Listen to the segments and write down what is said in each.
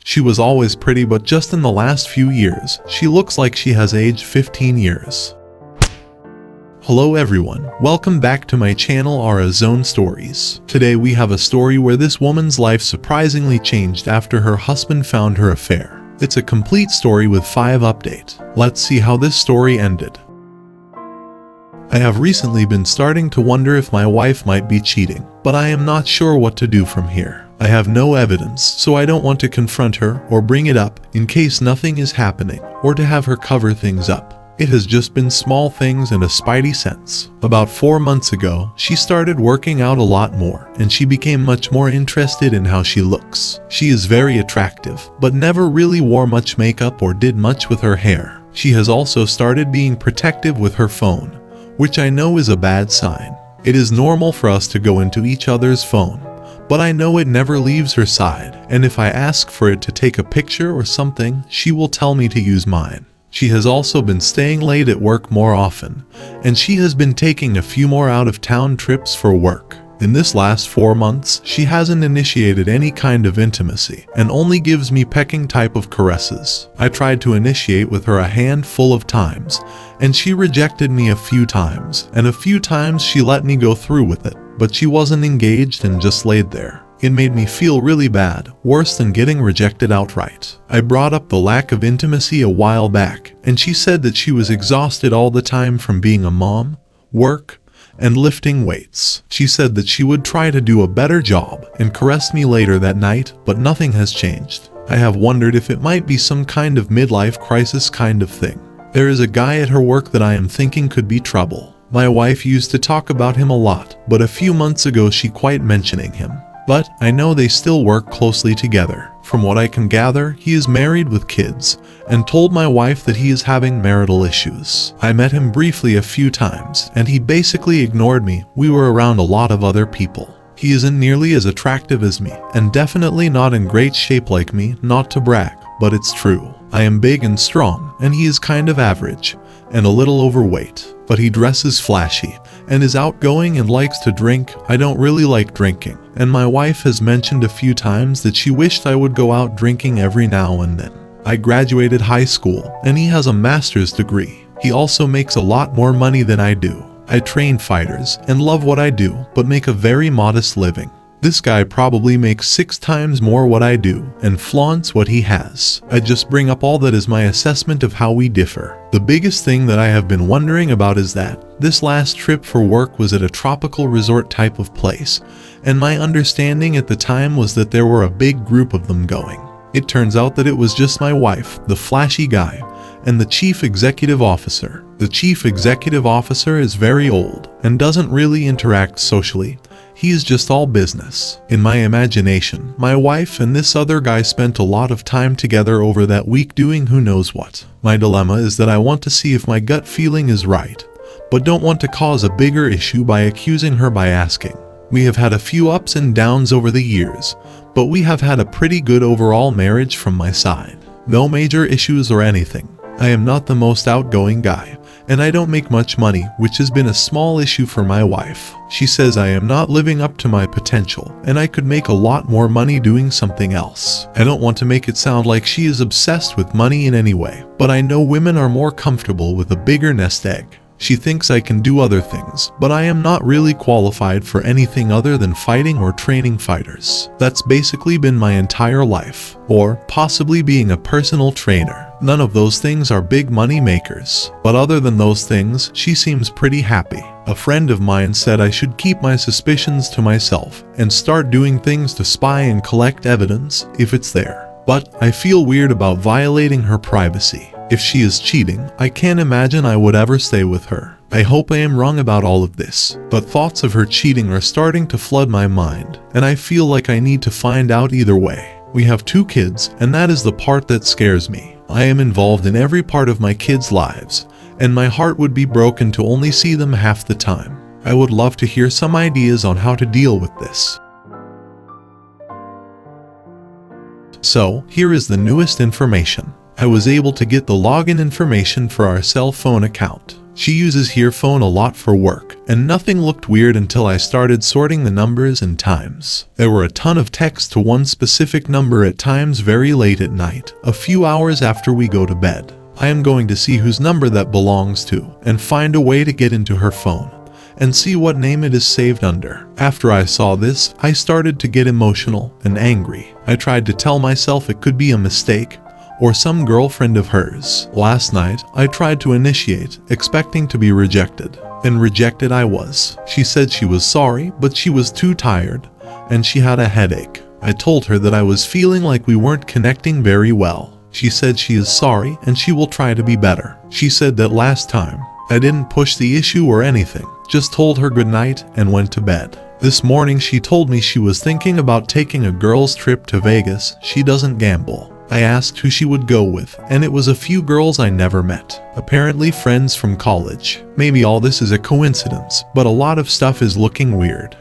She was always pretty, but just in the last few years, she looks like she has aged 15 years. Hello everyone, welcome back to my channel Ara Zone Stories. Today we have a story where this woman's life surprisingly changed after her husband found her affair. It's a complete story with 5 updates. Let's see how this story ended. I have recently been starting to wonder if my wife might be cheating, but I am not sure what to do from here. I have no evidence, so I don't want to confront her or bring it up in case nothing is happening, or to have her cover things up. It has just been small things and a spidey sense. About 4 months ago, she started working out a lot more, and she became much more interested in how she looks. She is very attractive, but never really wore much makeup or did much with her hair. She has also started being protective with her phone, which I know is a bad sign. It is normal for us to go into each other's phone, but I know it never leaves her side, and if I ask for it to take a picture or something, she will tell me to use mine. She has also been staying late at work more often, and she has been taking a few more out-of-town trips for work. In this last 4 months, she hasn't initiated any kind of intimacy and only gives me pecking type of caresses. I tried to initiate with her a handful of times, and she rejected me a few times, and a few times she let me go through with it, but she wasn't engaged and just laid there. It made me feel really bad, worse than getting rejected outright. I brought up the lack of intimacy a while back, and she said that she was exhausted all the time from being a mom, work, and lifting weights. She said that she would try to do a better job and caress me later that night, but nothing has changed. I have wondered if it might be some kind of midlife crisis kind of thing. There is a guy at her work that I am thinking could be trouble. My wife used to talk about him a lot, but a few months ago she quit mentioning him. But I know they still work closely together. From what I can gather, he is married with kids, and told my wife that he is having marital issues. I met him briefly a few times, and he basically ignored me. We were around a lot of other people. He isn't nearly as attractive as me, and definitely not in great shape like me, not to brag, but it's true. I am big and strong, and he is kind of average, and a little overweight. But he dresses flashy, and is outgoing and likes to drink. I don't really like drinking, and my wife has mentioned a few times that she wished I would go out drinking every now and then. I graduated high school, and he has a master's degree. He also makes a lot more money than I do. I train fighters, and love what I do, but make a very modest living. This guy probably makes 6 times more what I do, and flaunts what he has. I just bring up all that as my assessment of how we differ. The biggest thing that I have been wondering about is that this last trip for work was at a tropical resort type of place, and my understanding at the time was that there were a big group of them going. It turns out that it was just my wife, the flashy guy, and the chief executive officer. The chief executive officer is very old and doesn't really interact socially. He is just all business. In my imagination, my wife and this other guy spent a lot of time together over that week doing who knows what. My dilemma is that I want to see if my gut feeling is right, but don't want to cause a bigger issue by accusing her by asking. We have had a few ups and downs over the years, but we have had a pretty good overall marriage from my side. No major issues or anything. I am not the most outgoing guy, and I don't make much money, which has been a small issue for my wife. She says I am not living up to my potential, and I could make a lot more money doing something else. I don't want to make it sound like she is obsessed with money in any way, but I know women are more comfortable with a bigger nest egg. She thinks I can do other things, but I am not really qualified for anything other than fighting or training fighters. That's basically been my entire life, or possibly being a personal trainer. None of those things are big money makers, but other than those things, she seems pretty happy. A friend of mine said I should keep my suspicions to myself and start doing things to spy and collect evidence if it's there. But I feel weird about violating her privacy. If she is cheating, I can't imagine I would ever stay with her. I hope I am wrong about all of this, but thoughts of her cheating are starting to flood my mind, and I feel like I need to find out either way. We have 2 kids, and that is the part that scares me. I am involved in every part of my kids' lives, and my heart would be broken to only see them half the time. I would love to hear some ideas on how to deal with this. So, here is the newest information. I was able to get the login information for our cell phone account. She uses earphone a lot for work, and nothing looked weird until I started sorting the numbers and times. There were a ton of texts to one specific number at times very late at night, a few hours after we go to bed. I am going to see whose number that belongs to, and find a way to get into her phone, and see what name it is saved under. After I saw this, I started to get emotional and angry. I tried to tell myself it could be a mistake, or some girlfriend of hers. Last night, I tried to initiate, expecting to be rejected. And rejected I was. She said she was sorry, but she was too tired, and she had a headache. I told her that I was feeling like we weren't connecting very well. She said she is sorry and she will try to be better. She said that last time, I didn't push the issue or anything, just told her goodnight and went to bed. This morning she told me she was thinking about taking a girls' trip to Vegas. She doesn't gamble. I asked who she would go with, and it was a few girls I never met. Apparently friends from college. Maybe all this is a coincidence, but a lot of stuff is looking weird.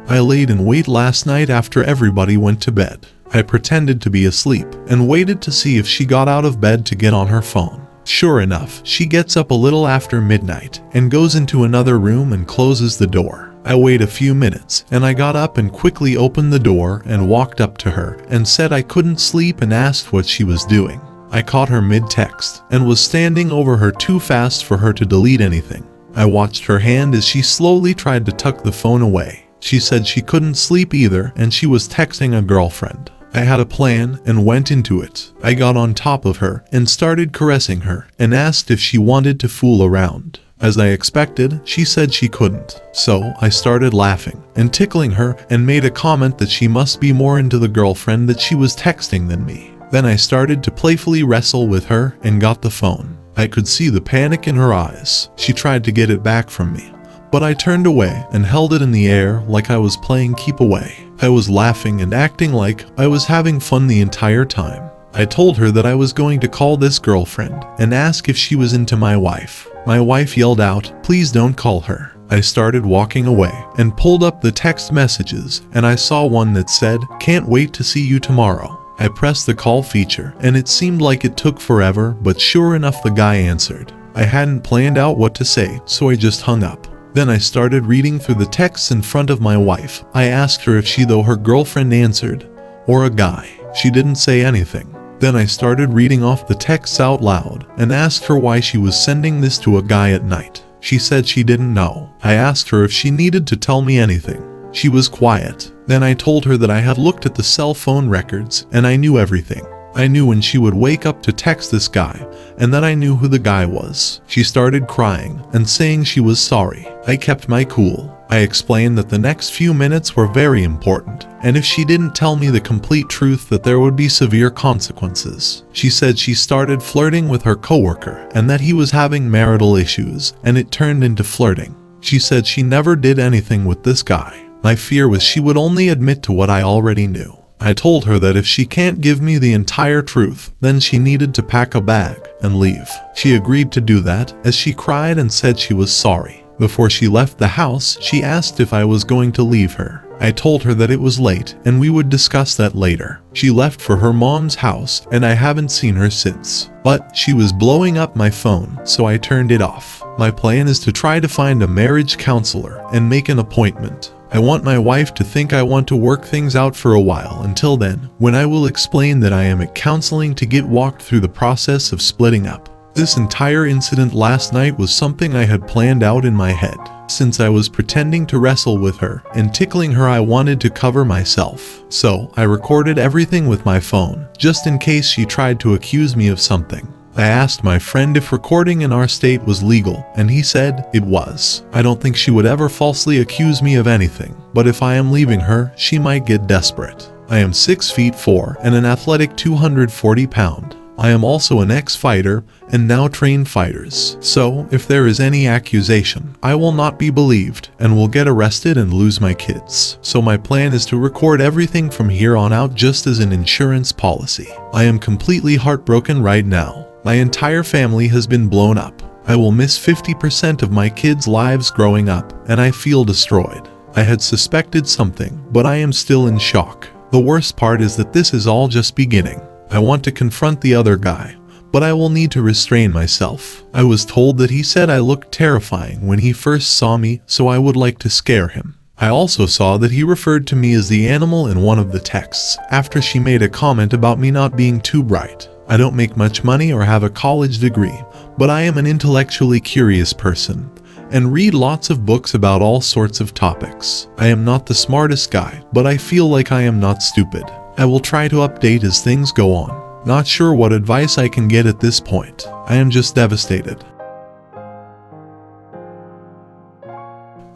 I laid in wait last night after everybody went to bed. I pretended to be asleep and waited to see if she got out of bed to get on her phone. Sure enough, she gets up a little after midnight and goes into another room and closes the door. I wait a few minutes and I got up and quickly opened the door and walked up to her and said I couldn't sleep and asked what she was doing. I caught her mid-text and was standing over her too fast for her to delete anything. I watched her hand as she slowly tried to tuck the phone away. She said she couldn't sleep either and she was texting a girlfriend. I had a plan and went into it. I got on top of her and started caressing her and asked if she wanted to fool around. As I expected, she said she couldn't. So I started laughing and tickling her and made a comment that she must be more into the girlfriend that she was texting than me. Then I started to playfully wrestle with her and got the phone. I could see the panic in her eyes. She tried to get it back from me, but I turned away and held it in the air like I was playing keep away. I was laughing and acting like I was having fun the entire time. I told her that I was going to call this girlfriend and ask if she was into my wife. My wife yelled out, "Please don't call her." I started walking away and pulled up the text messages and I saw one that said, "Can't wait to see you tomorrow." I pressed the call feature and it seemed like it took forever, but sure enough the guy answered. I hadn't planned out what to say, so I just hung up. Then I started reading through the texts in front of my wife. I asked her if she though her girlfriend answered, or a guy. She didn't say anything. Then I started reading off the texts out loud and asked her why she was sending this to a guy at night. She said she didn't know. I asked her if she needed to tell me anything. She was quiet. Then I told her that I had looked at the cell phone records and I knew everything. I knew when she would wake up to text this guy, and that I knew who the guy was. She started crying and saying she was sorry. I kept my cool. I explained that the next few minutes were very important, and if she didn't tell me the complete truth that there would be severe consequences. She said she started flirting with her coworker and that he was having marital issues, and it turned into flirting. She said she never did anything with this guy. My fear was she would only admit to what I already knew. I told her that if she can't give me the entire truth, then she needed to pack a bag and leave. She agreed to do that as she cried and said she was sorry. Before she left the house, she asked if I was going to leave her. I told her that it was late and we would discuss that later. She left for her mom's house and I haven't seen her since. But she was blowing up my phone, so I turned it off. My plan is to try to find a marriage counselor and make an appointment. I want my wife to think I want to work things out for a while until then, when I will explain that I am at counseling to get walked through the process of splitting up. This entire incident last night was something I had planned out in my head. Since I was pretending to wrestle with her and tickling her, I wanted to cover myself. So I recorded everything with my phone, just in case she tried to accuse me of something. I asked my friend if recording in our state was legal, and he said it was. I don't think she would ever falsely accuse me of anything, but if I am leaving her, she might get desperate. I am 6'4" and an athletic 240 pounds. I am also an ex-fighter and now train fighters. So, if there is any accusation, I will not be believed and will get arrested and lose my kids. So my plan is to record everything from here on out just as an insurance policy. I am completely heartbroken right now. My entire family has been blown up. I will miss 50% of my kids' lives growing up, and I feel destroyed. I had suspected something, but I am still in shock. The worst part is that this is all just beginning. I want to confront the other guy, but I will need to restrain myself. I was told that he said I looked terrifying when he first saw me, so I would like to scare him. I also saw that he referred to me as the animal in one of the texts, after she made a comment about me not being too bright. I don't make much money or have a college degree, but I am an intellectually curious person, and read lots of books about all sorts of topics. I am not the smartest guy, but I feel like I am not stupid. I will try to update as things go on. Not sure what advice I can get at this point. I am just devastated.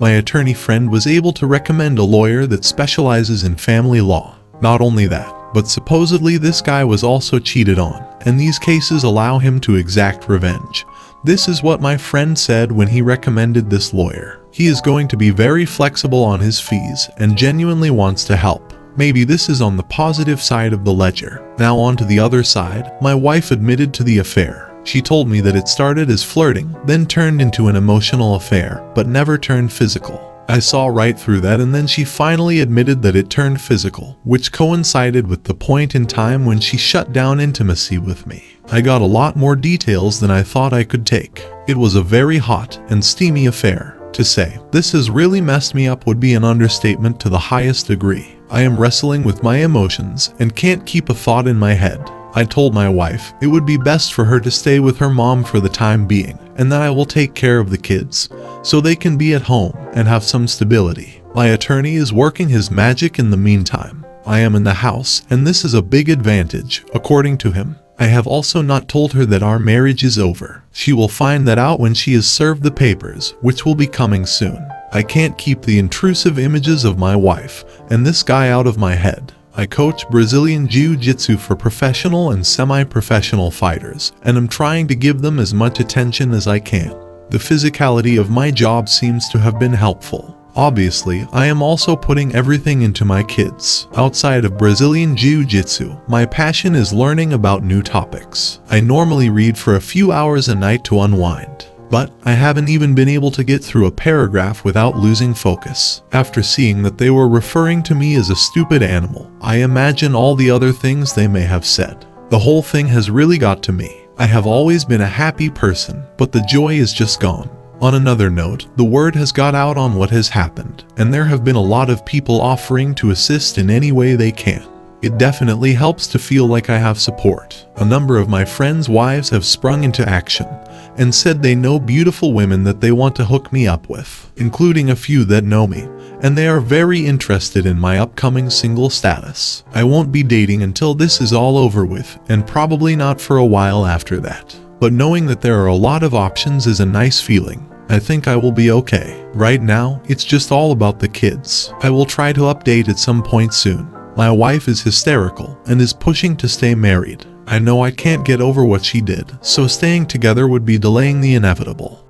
My attorney friend was able to recommend a lawyer that specializes in family law. Not only that, but supposedly this guy was also cheated on, and these cases allow him to exact revenge. This is what my friend said when he recommended this lawyer. He is going to be very flexible on his fees and genuinely wants to help. Maybe this is on the positive side of the ledger. Now on to the other side, my wife admitted to the affair. She told me that it started as flirting, then turned into an emotional affair, but never turned physical. I saw right through that, and then she finally admitted that it turned physical, which coincided with the point in time when she shut down intimacy with me. I got a lot more details than I thought I could take. It was a very hot and steamy affair. To say, "This has really messed me up" would be an understatement to the highest degree. I am wrestling with my emotions and can't keep a thought in my head. I told my wife it would be best for her to stay with her mom for the time being, and that I will take care of the kids, so they can be at home and have some stability. My attorney is working his magic in the meantime. I am in the house, and this is a big advantage, according to him. I have also not told her that our marriage is over. She will find that out when she is served the papers, which will be coming soon. I can't keep the intrusive images of my wife and this guy out of my head. I coach Brazilian Jiu-Jitsu for professional and semi-professional fighters, and I'm trying to give them as much attention as I can. The physicality of my job seems to have been helpful. Obviously, I am also putting everything into my kids. Outside of Brazilian Jiu-Jitsu, my passion is learning about new topics. I normally read for a few hours a night to unwind, but I haven't even been able to get through a paragraph without losing focus. After seeing that they were referring to me as a stupid animal, I imagine all the other things they may have said. The whole thing has really got to me. I have always been a happy person, but the joy is just gone. On another note, the word has got out on what has happened, and there have been a lot of people offering to assist in any way they can. It definitely helps to feel like I have support. A number of my friends' wives have sprung into action and said they know beautiful women that they want to hook me up with, including a few that know me, and they are very interested in my upcoming single status. I won't be dating until this is all over with, and probably not for a while after that. But knowing that there are a lot of options is a nice feeling. I think I will be okay. Right now, it's just all about the kids. I will try to update at some point soon. My wife is hysterical and is pushing to stay married. I know I can't get over what she did, so staying together would be delaying the inevitable.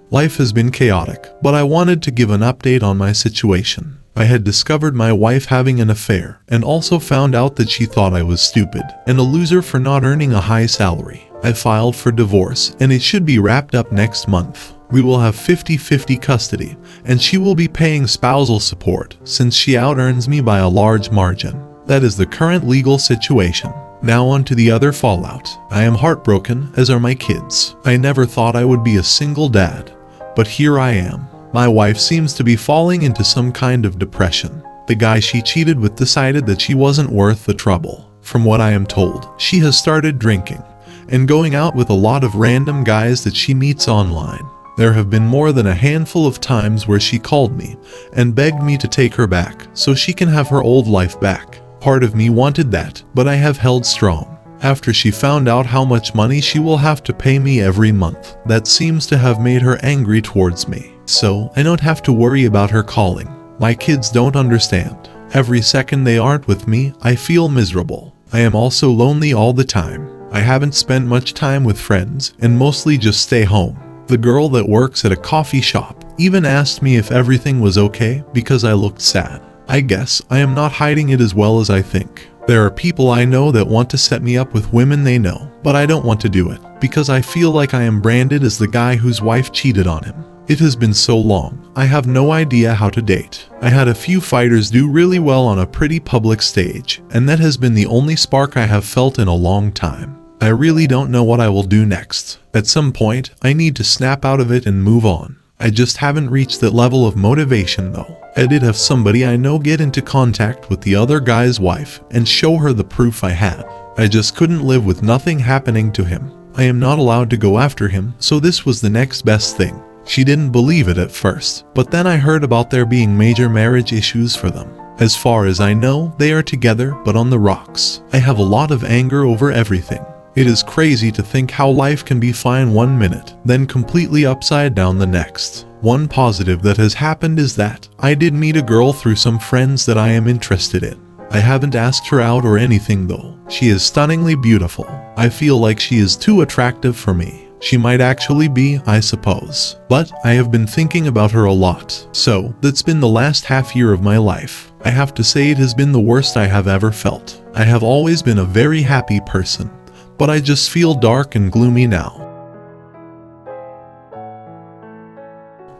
Life has been chaotic, but I wanted to give an update on my situation. I had discovered my wife having an affair, and also found out that she thought I was stupid and a loser for not earning a high salary. I filed for divorce, and it should be wrapped up next month. We will have 50-50 custody, and she will be paying spousal support since she out-earns me by a large margin. That is the current legal situation. Now on to the other fallout. I am heartbroken, as are my kids. I never thought I would be a single dad, but here I am. My wife seems to be falling into some kind of depression. The guy she cheated with decided that she wasn't worth the trouble. From what I am told, she has started drinking and going out with a lot of random guys that she meets online. There have been more than a handful of times where she called me and begged me to take her back so she can have her old life back. Part of me wanted that, but I have held strong. After she found out how much money she will have to pay me every month, that seems to have made her angry towards me. So, I don't have to worry about her calling. My kids don't understand. Every second they aren't with me, I feel miserable. I am also lonely all the time. I haven't spent much time with friends, and mostly just stay home. The girl that works at a coffee shop even asked me if everything was okay because I looked sad. I guess I am not hiding it as well as I think. There are people I know that want to set me up with women they know, but I don't want to do it because I feel like I am branded as the guy whose wife cheated on him. It has been so long, I have no idea how to date. I had a few fighters do really well on a pretty public stage, and that has been the only spark I have felt in a long time. I really don't know what I will do next. At some point, I need to snap out of it and move on. I just haven't reached that level of motivation though. I did have somebody I know get into contact with the other guy's wife and show her the proof I had. I just couldn't live with nothing happening to him. I am not allowed to go after him, so this was the next best thing. She didn't believe it at first, but then I heard about there being major marriage issues for them. As far as I know, they are together but on the rocks. I have a lot of anger over everything. It is crazy to think how life can be fine one minute, then completely upside down the next. One positive that has happened is that I did meet a girl through some friends that I am interested in. I haven't asked her out or anything though. She is stunningly beautiful. I feel like she is too attractive for me. She might actually be, I suppose. But I have been thinking about her a lot. So, that's been the last half year of my life. I have to say it has been the worst I have ever felt. I have always been a very happy person, but I just feel dark and gloomy now.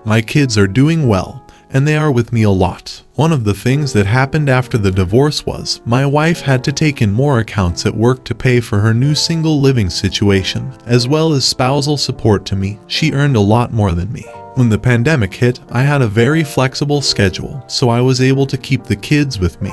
My kids are doing well, and they are with me a lot. One of the things that happened after the divorce was my wife had to take in more accounts at work to pay for her new single living situation, as well as spousal support to me. She earned a lot more than me. When the pandemic hit, I had a very flexible schedule, so I was able to keep the kids with me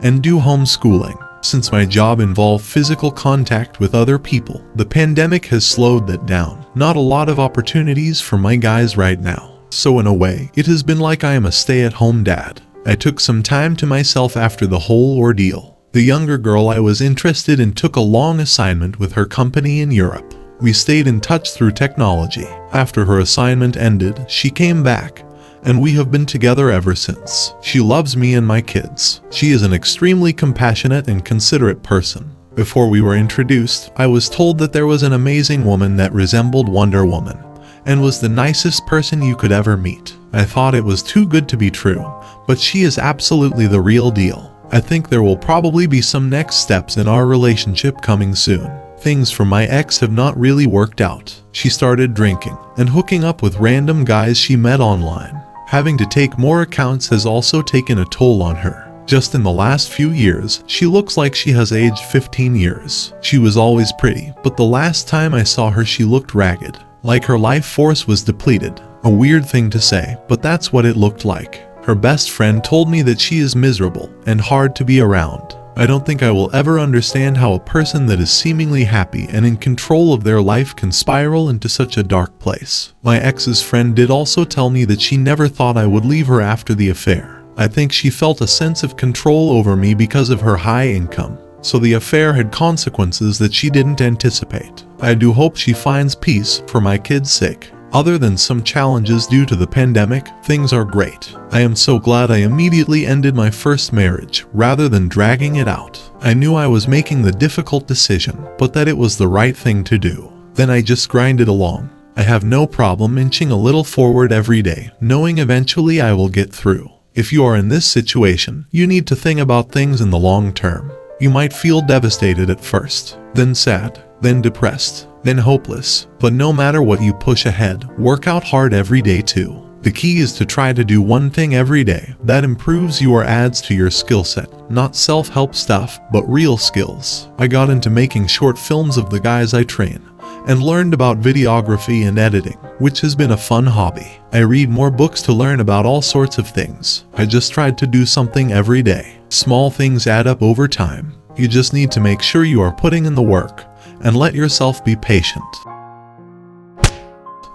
and do homeschooling. Since my job involved physical contact with other people, the pandemic has slowed that down. Not a lot of opportunities for my guys right now. So in a way, it has been like I am a stay-at-home dad. I took some time to myself after the whole ordeal. The younger girl I was interested in took a long assignment with her company in Europe. We stayed in touch through technology. After her assignment ended, she came back, and we have been together ever since. She loves me and my kids. She is an extremely compassionate and considerate person. Before we were introduced, I was told that there was an amazing woman that resembled Wonder Woman and was the nicest person you could ever meet. I thought it was too good to be true, but she is absolutely the real deal. I think there will probably be some next steps in our relationship coming soon. Things for my ex have not really worked out. She started drinking and hooking up with random guys she met online. Having to take more accounts has also taken a toll on her. Just in the last few years, she looks like she has aged 15 years. She was always pretty, but the last time I saw her she looked ragged, like her life force was depleted. A weird thing to say, but that's what it looked like. Her best friend told me that she is miserable and hard to be around. I don't think I will ever understand how a person that is seemingly happy and in control of their life can spiral into such a dark place. My ex's friend did also tell me that she never thought I would leave her after the affair. I think she felt a sense of control over me because of her high income. So the affair had consequences that she didn't anticipate. I do hope she finds peace for my kids' sake. Other than some challenges due to the pandemic, things are great. I am so glad I immediately ended my first marriage rather than dragging it out. I knew I was making the difficult decision, but that it was the right thing to do. Then I just grinded along. I have no problem inching a little forward every day, knowing eventually I will get through. If you are in this situation, you need to think about things in the long term. You might feel devastated at first, then sad, then depressed, then hopeless. But no matter what you push ahead, work out hard every day too. The key is to try to do one thing every day that improves you or adds to your skill set. Not self-help stuff, but real skills. I got into making short films of the guys I train, and learned about videography and editing, which has been a fun hobby. I read more books to learn about all sorts of things. I just tried to do something every day. Small things add up over time. You just need to make sure you are putting in the work, and let yourself be patient.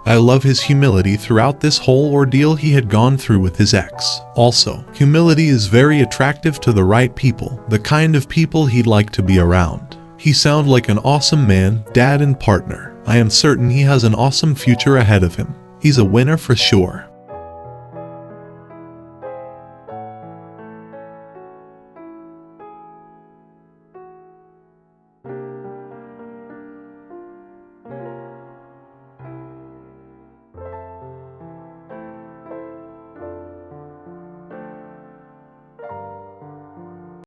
I love his humility throughout this whole ordeal he had gone through with his ex. Also, humility is very attractive to the right people, the kind of people he'd like to be around. He sounds like an awesome man, dad and partner. I am certain he has an awesome future ahead of him. He's a winner for sure.